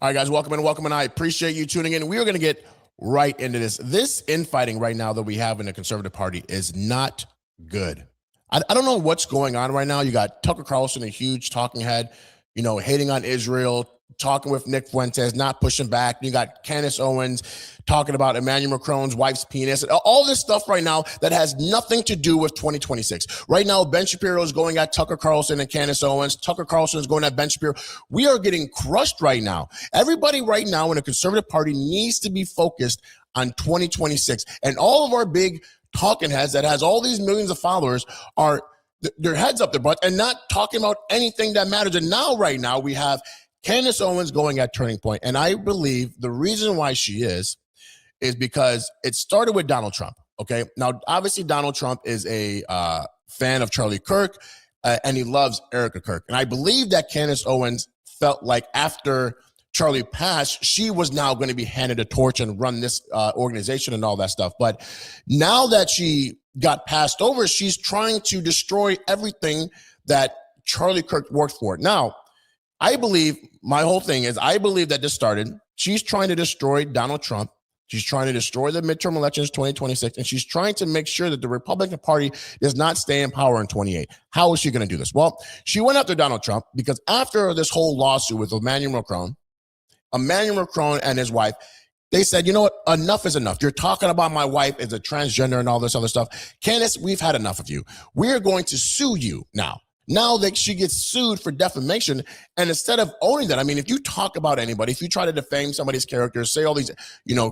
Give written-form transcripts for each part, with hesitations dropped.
All right, guys, welcome in. I appreciate you tuning in. We are going to get right into this. This infighting right now that we have in the Conservative Party is not good. I don't know what's going on right now. You got Tucker Carlson, a huge talking head, hating on Israel, talking with Nick Fuentes, not pushing back. You got Candace Owens talking about Emmanuel Macron's wife's penis, all this stuff right now that has nothing to do with 2026. Right now, Ben Shapiro is going at Tucker Carlson and Candace Owens. Tucker Carlson is going at Ben Shapiro. We are getting crushed right now. Everybody right now in the Conservative Party needs to be focused on 2026. And all of our big talking heads that has all these millions of followers are their heads up their butt and not talking about anything that matters. And now, right now, we have Candace Owens going at Turning Point. And I believe the reason why she is because it started with Donald Trump. Okay. Now, obviously, Donald Trump is a fan of Charlie Kirk and he loves Erika Kirk. And I believe that Candace Owens felt like after Charlie passed, she was now going to be handed a torch and run this organization and all that stuff. But now that she got passed over, she's trying to destroy everything that Charlie Kirk worked for. Now, I believe that this started. She's trying to destroy Donald Trump. She's trying to destroy the midterm elections 2026, and she's trying to make sure that the Republican Party does not stay in power in 28. How is she going to do this? Well, she went after Donald Trump because after this whole lawsuit with Emmanuel Macron and his wife, they said, you know what? Enough is enough. You're talking about my wife as a transgender and all this other stuff. Candace, we've had enough of you. We're going to sue you now. Now that she gets sued for defamation, and instead of owning that, I mean, if you talk about anybody, if you try to defame somebody's character, say all these,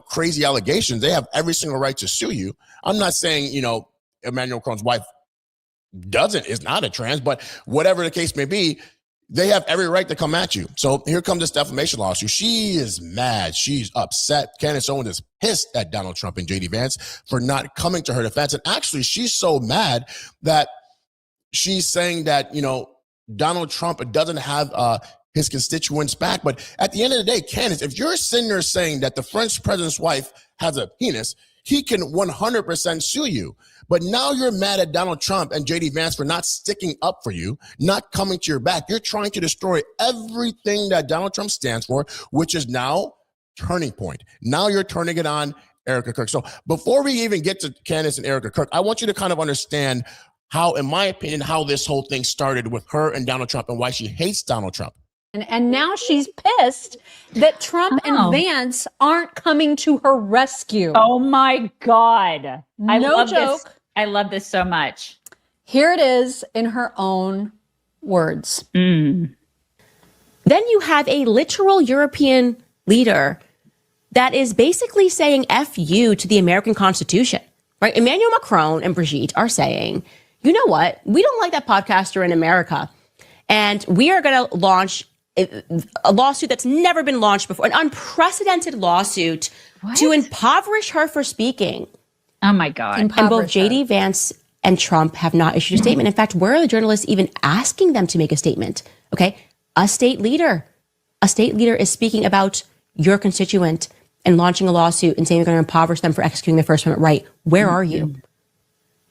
crazy allegations, they have every single right to sue you. I'm not saying, Emmanuel Macron's wife is not a trans, but whatever the case may be, they have every right to come at you. So here comes this defamation lawsuit. She is mad. She's upset. Candace Owens is pissed at Donald Trump and JD Vance for not coming to her defense. And actually, she's so mad that she's saying that, Donald Trump doesn't have his constituents back. But at the end of the day, Candace, if you're sitting there saying that the French president's wife has a penis, he can 100% sue you. But now you're mad at Donald Trump and JD Vance for not sticking up for you, not coming to your back. You're trying to destroy everything that Donald Trump stands for, which is now Turning Point. Now you're turning it on Erika Kirk. So before we even get to Candace and Erika Kirk, I want you to kind of understand how, in my opinion, how this whole thing started with her and Donald Trump and why she hates Donald Trump. And now she's pissed that Trump and Vance aren't coming to her rescue. Oh my God. No joke. I love this so much. Here it is in her own words. Then you have a literal European leader that is basically saying F you to the American Constitution, right? Emmanuel Macron and Brigitte are saying, you know what? We don't like that podcaster in America. And we are going to launch a lawsuit that's never been launched before, an unprecedented lawsuit to impoverish her for speaking. Oh my God. And both JD Vance and Trump have not issued a statement. In fact, where are the journalists even asking them to make a statement? Okay. A state leader is speaking about your constituent and launching a lawsuit and saying they're going to impoverish them for executing their First Amendment right. Where are you?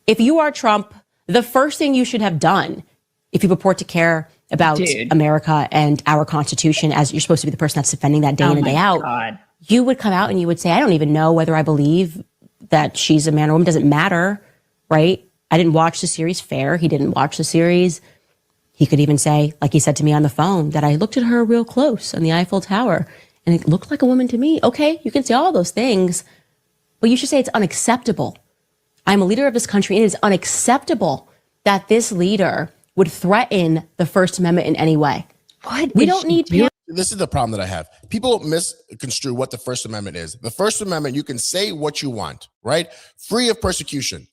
If you are Trump, the first thing you should have done, if you purport to care about America and our Constitution, as you're supposed to be the person that's defending that day in and day out, you would come out and you would say, I don't even know whether I believe that she's a man or woman. Doesn't matter, right? I didn't watch the series. Fair. He didn't watch the series. He could even say, like he said to me on the phone, that I looked at her real close on the Eiffel Tower and it looked like a woman to me. Okay, you can say all those things, but you should say it's unacceptable. I'm a leader of this country, and it is unacceptable that this leader would threaten the First Amendment in any way. We don't need people. This is the problem that I have. People misconstrue what the First Amendment is. The First Amendment, you can say what you want, right? Free of persecution.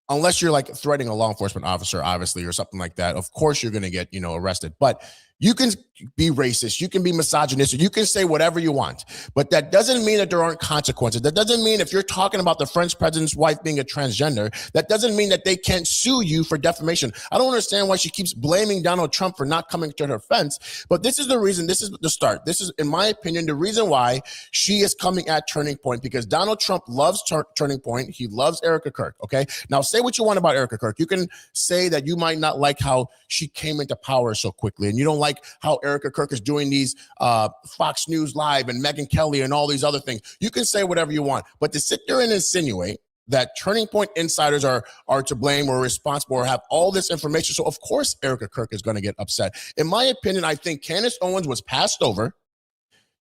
Unless you're like threatening a law enforcement officer, obviously, or something like that. Of course, you're going to get, arrested. But you can be racist. You can be misogynistic. You can say whatever you want. But that doesn't mean that there aren't consequences. That doesn't mean if you're talking about the French president's wife being a transgender, that doesn't mean that they can't sue you for defamation. I don't understand why she keeps blaming Donald Trump for not coming to her fence. But this is the reason. This is the start. This is, in my opinion, the reason why she is coming at Turning Point, because Donald Trump loves Turning Point. He loves Erika Kirk. Okay. Now, say what you want about Erika Kirk. You can say that you might not like how she came into power so quickly, and you don't like how Erika Kirk is doing these Fox News Live and Megyn Kelly and all these other things. You can say whatever you want, but to sit there and insinuate that Turning Point insiders are to blame or responsible or have all this information. So of course Erika Kirk is going to get upset. In my opinion, I think Candace Owens was passed over.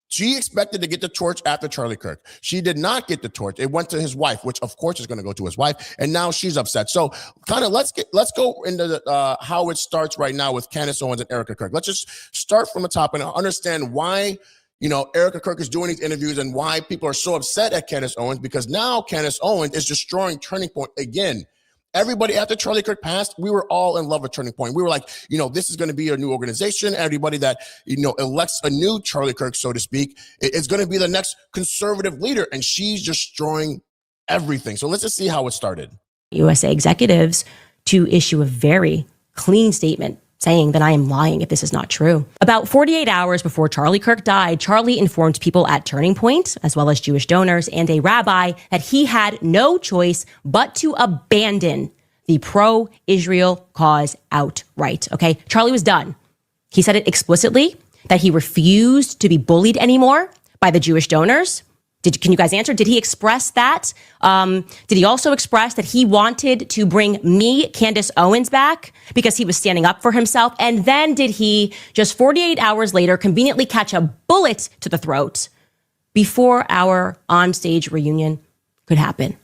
She expected to get the torch after Charlie Kirk. She did not get the torch. It went to his wife, which of course is going to go to his wife, and now she's upset. So kind of let's go into the, how it starts right now with Candace Owens and Erika Kirk. Let's just start from the top and understand why Erika Kirk is doing these interviews and why people are so upset at Candace Owens, because now Candace Owens is destroying Turning Point again. Everybody after Charlie Kirk passed, we were all in love with Turning Point. We were like, this is going to be a new organization. Everybody that, elects a new Charlie Kirk, so to speak, is going to be the next conservative leader. And she's destroying everything. So let's just see how it started. USA executives to issue a very clean statement saying that I am lying if this is not true. About 48 hours before Charlie Kirk died, Charlie informed people at Turning Point, as well as Jewish donors and a rabbi, that he had no choice but to abandon the pro-Israel cause outright. Okay, Charlie was done. He said it explicitly, that he refused to be bullied anymore by the Jewish donors. Can you guys answer? Did he express that? Did he also express that he wanted to bring me, Candace Owens, back because he was standing up for himself? And then did he, just 48 hours later, conveniently catch a bullet to the throat before our onstage reunion could happen?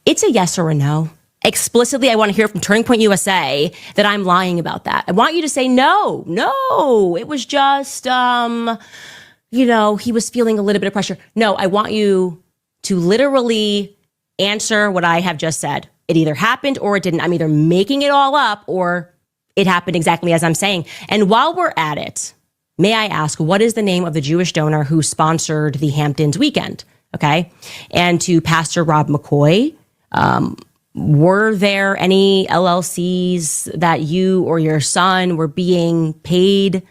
It's a yes or a no. Explicitly, I want to hear from Turning Point USA that I'm lying about that. I want you to say, no, it was just, he was feeling a little bit of pressure. No, I want you to literally answer what I have just said. It either happened or it didn't. I'm either making it all up or it happened exactly as I'm saying. And while we're at it, may I ask, what is the name of the Jewish donor who sponsored the Hamptons weekend? Okay. And to Pastor Rob McCoy, were there any LLCs that you or your son were being paid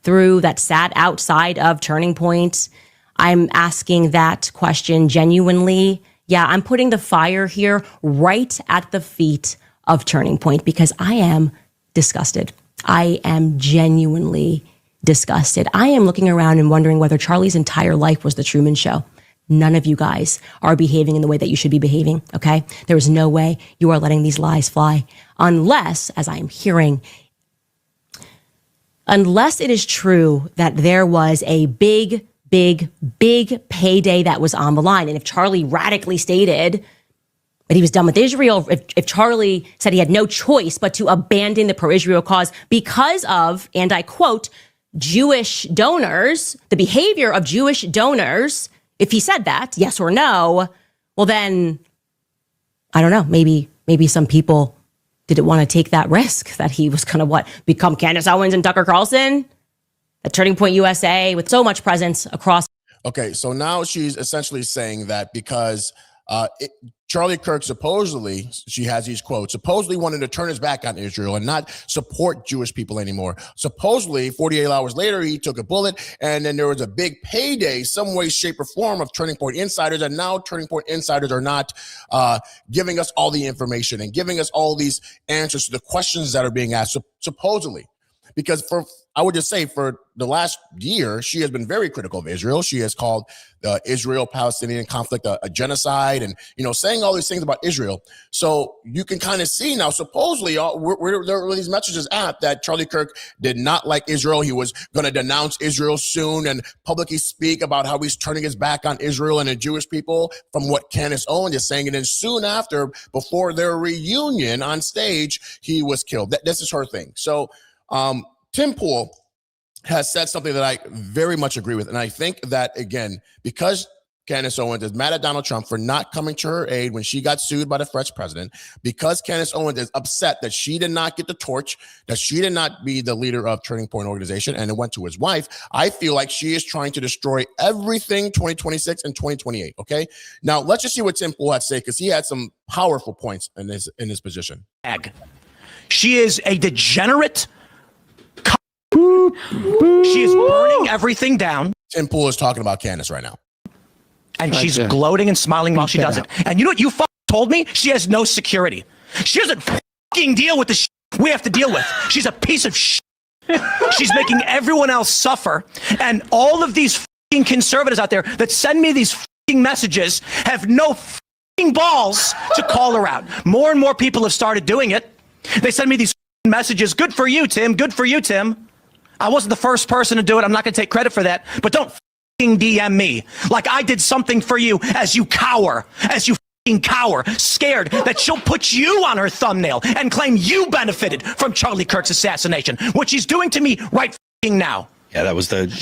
through that sat outside of Turning Point? I'm asking that question genuinely. Yeah, I'm putting the fire here right at the feet of Turning Point because I am disgusted. I am genuinely disgusted. I am looking around and wondering whether Charlie's entire life was the Truman Show. None of you guys are behaving in the way that you should be behaving, okay? There is no way you are letting these lies fly unless, as I am hearing, unless it is true that there was a big payday that was on the line. And if Charlie radically stated that he was done with Israel, if Charlie said he had no choice but to abandon the pro-Israel cause because of, and I quote, Jewish donors, the behavior of Jewish donors, if he said that, yes or no, well then, I don't know, maybe some people didn't want to take that risk that he was going to become Candace Owens and Tucker Carlson at Turning Point USA with so much presence across. Okay, so now she's essentially saying that because Charlie Kirk supposedly, she has these quotes, supposedly wanted to turn his back on Israel and not support Jewish people anymore. Supposedly, 48 hours later, he took a bullet, and then there was a big payday, some way, shape, or form of Turning Point insiders, and now Turning Point insiders are not giving us all the information and giving us all these answers to the questions that are being asked, supposedly. Because I would just say for the last year, she has been very critical of Israel. She has called the Israel-Palestinian conflict a genocide and, saying all these things about Israel. So you can kind of see now, supposedly, there were these messages at that Charlie Kirk did not like Israel. He was going to denounce Israel soon and publicly speak about how he's turning his back on Israel and the Jewish people from what Candace Owens is saying. And then soon after, before their reunion on stage, he was killed. This is her thing. So, Tim Pool has said something that I very much agree with. And I think that, again, because Candace Owens is mad at Donald Trump for not coming to her aid when she got sued by the French president, because Candace Owens is upset that she did not get the torch, that she did not be the leader of Turning Point organization, and it went to his wife, I feel like she is trying to destroy everything 2026 and 2028, okay? Now, let's just see what Tim Pool had to say, because he had some powerful points in his position. She is a degenerate. She is burning everything down. Tim Pool is talking about Candace right now. And she's gloating and smiling while she does it. And you know what you told me? She has no security. She doesn't fucking deal with the we have to deal with. She's a piece of shit. She's making everyone else suffer. And all of these fucking conservatives out there that send me these fucking messages have no fucking balls to call her out. More and more people have started doing it. They send me these fucking messages. Good for you, Tim. Good for you, Tim. I wasn't the first person to do it. I'm not going to take credit for that. But don't fucking DM me like I did something for you as you cower, scared that she'll put you on her thumbnail and claim you benefited from Charlie Kirk's assassination, which she's doing to me right now. Yeah, that was the...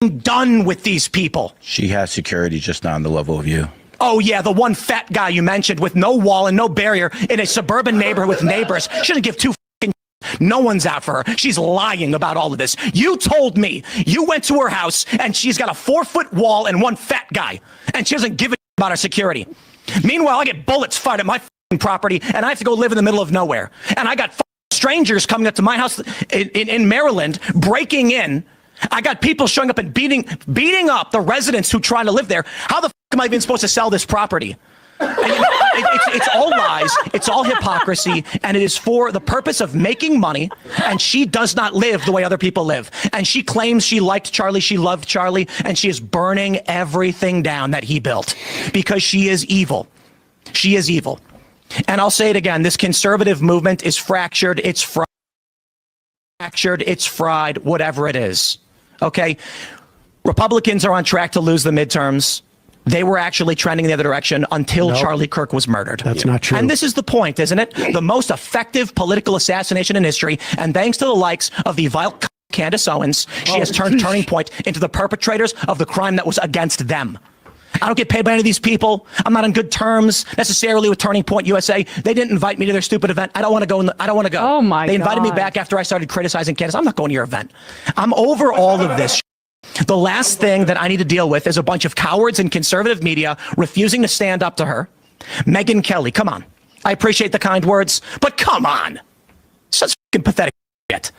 I'm done with these people. She has security just not on the level of you. Oh, yeah, the one fat guy you mentioned with no wall and no barrier in a suburban neighborhood with neighbors. She doesn't give two fucking... No one's out for her. She's lying about all of this. You told me you went to her house and she's got a 4-foot wall and one fat guy, and she doesn't give a about her security. Meanwhile, I get bullets fired at my property, and I have to go live in the middle of nowhere. And I got strangers coming up to my house in Maryland, breaking in. I got people showing up and beating up the residents who trying to live there. How the am I even supposed to sell this property? And, it's all lies. It's all hypocrisy, and it is for the purpose of making money. And she does not live the way other people live. And she claims she liked Charlie, she loved Charlie, and she is burning everything down that he built because she is evil. She is evil. And I'll say it again: this conservative movement is fractured. It's fractured. It's fried. Whatever it is. Okay, Republicans are on track to lose the midterms. They were actually trending the other direction until Charlie Kirk was murdered. That's not true. And this is the point, isn't it? The most effective political assassination in history. And thanks to the likes of the vile Candace Owens, she has turned Turning Point into the perpetrators of the crime that was against them. I don't get paid by any of these people. I'm not on good terms necessarily with Turning Point USA. They didn't invite me to their stupid event. I don't want to go. I don't want to go. Oh my God. They invited me back after I started criticizing Candace. I'm not going to your event. I'm over all of this. The last thing that I need to deal with is a bunch of cowards in conservative media refusing to stand up to her. Megyn Kelly, come on. I appreciate the kind words, but come on. Such fucking pathetic shit.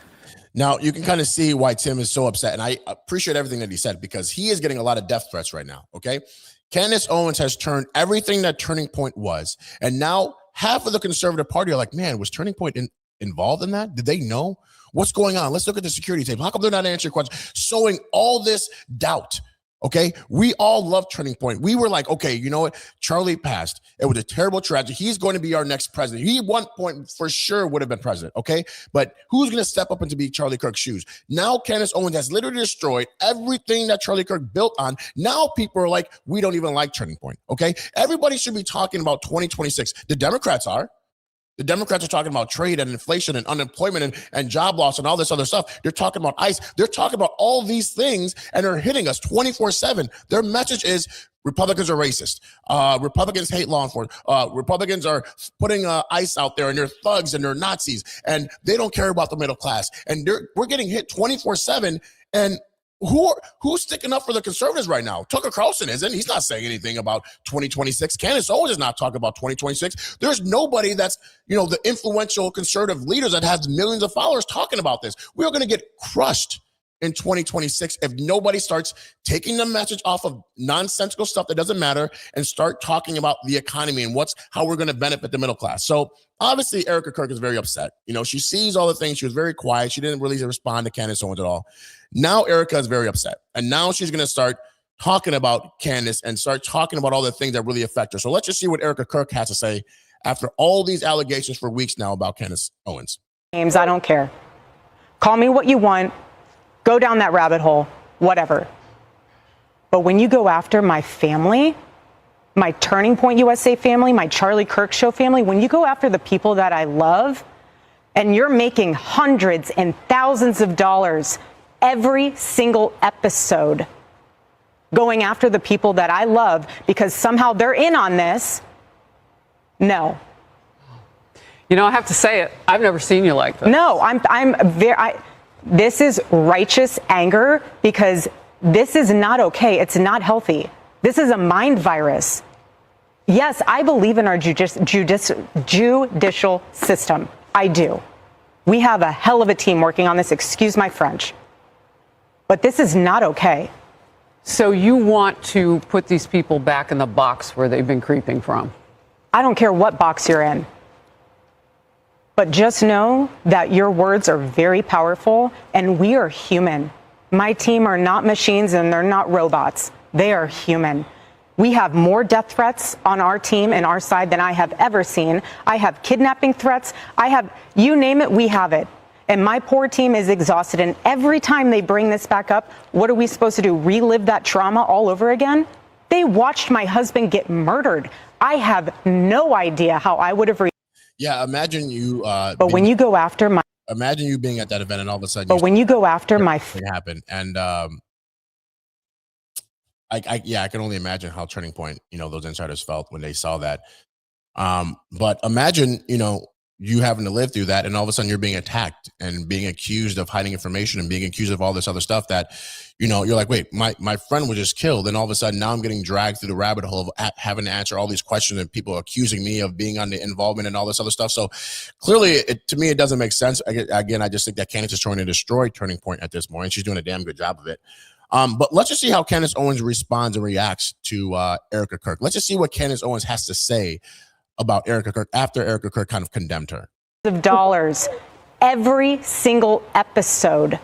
Now, you can kind of see why Tim is so upset, and I appreciate everything that he said because he is getting a lot of death threats right now, okay? Candace Owens has turned everything that Turning Point was, and now half of the conservative party are like, man, was Turning Point involved in that? Did they know? What's going on? Let's look at the security tape. How come they're not answering questions? Sowing all this doubt. Okay. We all love Turning Point. We were like, okay, you know what? Charlie passed. It was a terrible tragedy. He's going to be our next president. He, at one point, for sure would have been president. Okay. But who's going to step up into be Charlie Kirk's shoes? Now, Candace Owens has literally destroyed everything that Charlie Kirk built on. Now, people are like, we don't even like Turning Point. Okay. Everybody should be talking about 2026. The Democrats are. The Democrats are talking about trade and inflation and unemployment and job loss and all this other stuff. They're talking about ICE. They're talking about all these things, and they're hitting us 24/7. Their message is Republicans are racist. Republicans hate law enforcement. Republicans are putting ICE out there, and they're thugs and they're Nazis, and they don't care about the middle class. And we're getting hit 24/7. And who's sticking up for the conservatives right now? Tucker Carlson isn't. He's not saying anything about 2026. Candace Owens is not talking about 2026. There's nobody that's, the influential conservative leaders that has millions of followers talking about this. We're going to get crushed in 2026 if nobody starts taking the message off of nonsensical stuff that doesn't matter and start talking about the economy and how we're going to benefit the middle class. So obviously Erika Kirk is very upset. She sees all the things. She was very quiet. She didn't really respond to Candace Owens at all. Now Erika is very upset. And now she's going to start talking about Candace and start talking about all the things that really affect her. So let's just see what Erika Kirk has to say after all these allegations for weeks now about Candace Owens. Names, I don't care. Call me what you want. Go down that rabbit hole, whatever. But when you go after my family, my Turning Point USA family, my Charlie Kirk Show family, when you go after the people that I love, and you're making hundreds and thousands of dollars every single episode going after the people that I love because somehow they're in on this, no. I have to say it. I've never seen you like this. No, this is righteous anger because this is not okay. It's not healthy. This is a mind virus. Yes, I believe in our judicial system. I do. We have a hell of a team working on this. Excuse my French. But this is not okay. So you want to put these people back in the box where they've been creeping from? I don't care what box you're in. But just know that your words are very powerful, and we are human. My team are not machines and they're not robots. They are human. We have more death threats on our team and our side than I have ever seen. I have kidnapping threats. I have, you name it, we have it. And my poor team is exhausted. And every time they bring this back up, what are we supposed to do? Relive that trauma all over again? They watched my husband get murdered. I have no idea how I would have Yeah, imagine you. But when you go after my, imagine you being at that event and all of a sudden. but when you go after my, thing happened, and I can only imagine how Turning Point, those insiders felt when they saw that. But imagine, you having to live through that, and all of a sudden you're being attacked and being accused of hiding information and being accused of all this other stuff that, you're like, wait, my friend was just killed, and all of a sudden now I'm getting dragged through the rabbit hole of having to answer all these questions and people accusing me of being on the involvement and all this other stuff. So clearly, to me, it doesn't make sense. Again, I just think that Candace is trying to destroy Turning Point at this point. She's doing a damn good job of it. But let's just see how Candace Owens responds and reacts to Erika Kirk. Let's just see what Candace Owens has to say about Erika Kirk after Erika Kirk kind of condemned her. Of dollars every single episode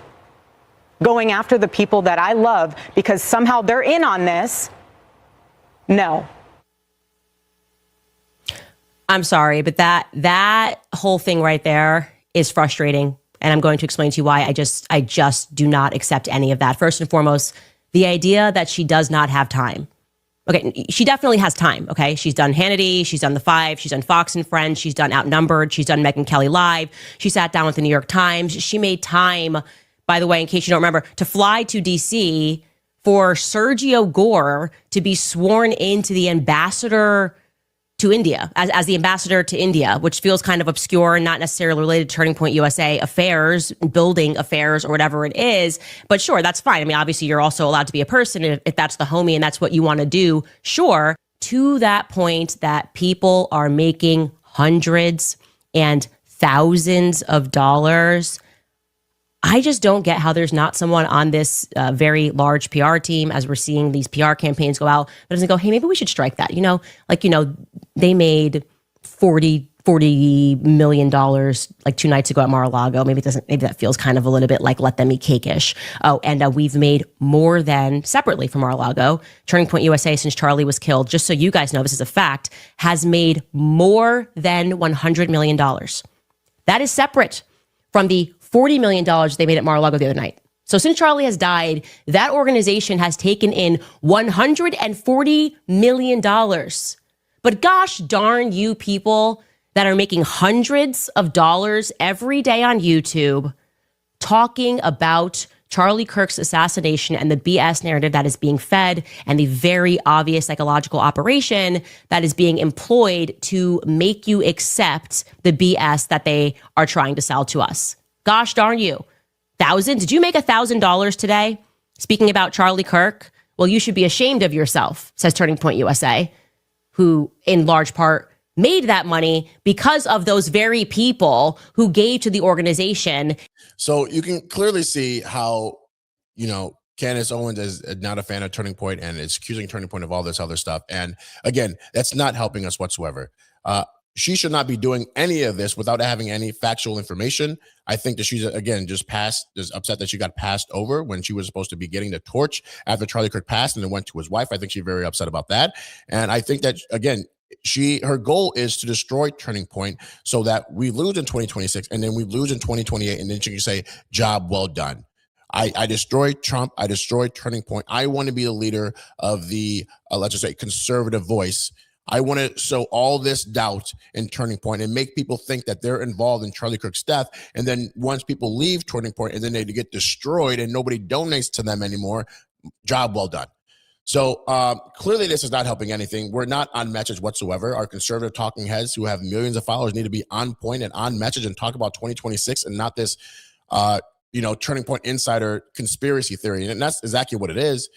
going after the people that I love because somehow they're in on this. No. I'm sorry, but that whole thing right there is frustrating. And I'm going to explain to you why I just do not accept any of that. First and foremost, the idea that she does not have time. Okay, she definitely has time, okay? She's done Hannity, she's done The Five, she's done Fox and Friends, she's done Outnumbered, she's done Megyn Kelly Live, she sat down with the New York Times. She made time, by the way, in case you don't remember, to fly to DC for Sergio Gore to be sworn into the ambassador to India, as the ambassador to India, which feels kind of obscure and not necessarily related to Turning Point USA affairs, building affairs, or whatever it is. But sure, that's fine. I mean, obviously, you're also allowed to be a person if that's the homie and that's what you want to do. Sure. To that point that people are making hundreds and thousands of dollars, I just don't get how there's not someone on this very large PR team, as we're seeing these PR campaigns go out, that doesn't go, hey, maybe we should strike that. They made $40 million like 2 nights ago at Mar-a-Lago. Maybe that feels kind of a little bit like let them eat cake-ish. Oh, and we've made more than, separately from Mar-a-Lago, Turning Point USA, since Charlie was killed, just so you guys know, this is a fact, has made more than $100 million. That is separate from the $40 million they made at Mar-a-Lago the other night. So since Charlie has died, that organization has taken in $140 million. But gosh darn you people that are making hundreds of dollars every day on YouTube talking about Charlie Kirk's assassination and the BS narrative that is being fed and the very obvious psychological operation that is being employed to make you accept the BS that they are trying to sell to us. Gosh darn you. Thousands? Did you make $1,000 today? Speaking about Charlie Kirk? Well, you should be ashamed of yourself, says Turning Point USA, who in large part made that money because of those very people who gave to the organization. So you can clearly see how, Candace Owens is not a fan of Turning Point and is accusing Turning Point of all this other stuff. And again, that's not helping us whatsoever. She should not be doing any of this without having any factual information. I think that she's, again, just upset that she got passed over when she was supposed to be getting the torch after Charlie Kirk passed and then went to his wife. I think she's very upset about that. And I think that, again, her goal is to destroy Turning Point so that we lose in 2026 and then we lose in 2028. And then she can say, job well done. I destroyed Trump. I destroyed Turning Point. I want to be the leader of the, let's just say, conservative voice. I want to sow all this doubt in Turning Point and make people think that they're involved in Charlie Kirk's death. And then once people leave Turning Point and then they get destroyed and nobody donates to them anymore, job well done. So clearly this is not helping anything. We're not on message whatsoever. Our conservative talking heads who have millions of followers need to be on point and on message and talk about 2026 and not this, Turning Point insider conspiracy theory. And that's exactly what it is.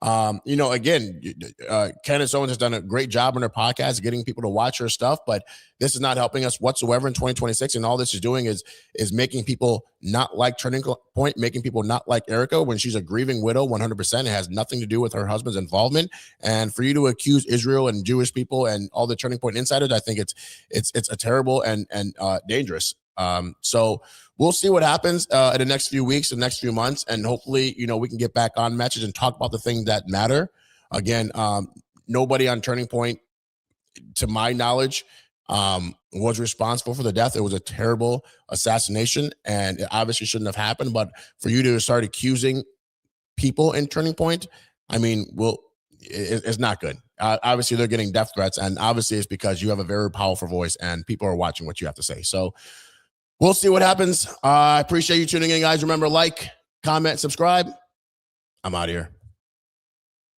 Again, Candace Owens has done a great job on her podcast, getting people to watch her stuff, but this is not helping us whatsoever in 2026. And all this is doing is making people not like Turning Point, making people not like Erika when she's a grieving widow, 100%. It has nothing to do with her husband's involvement. And for you to accuse Israel and Jewish people and all the Turning Point insiders, I think it's a terrible and dangerous. So we'll see what happens in the next few weeks, the next few months, and hopefully, we can get back on message and talk about the things that matter. Again, nobody on Turning Point, to my knowledge, was responsible for the death. It was a terrible assassination, and it obviously shouldn't have happened. But for you to start accusing people in Turning Point, I mean, it's not good. Obviously, they're getting death threats, and obviously it's because you have a very powerful voice, and people are watching what you have to say. So we'll see what happens. I appreciate you tuning in, guys. Remember, like, comment, subscribe. I'm out of here.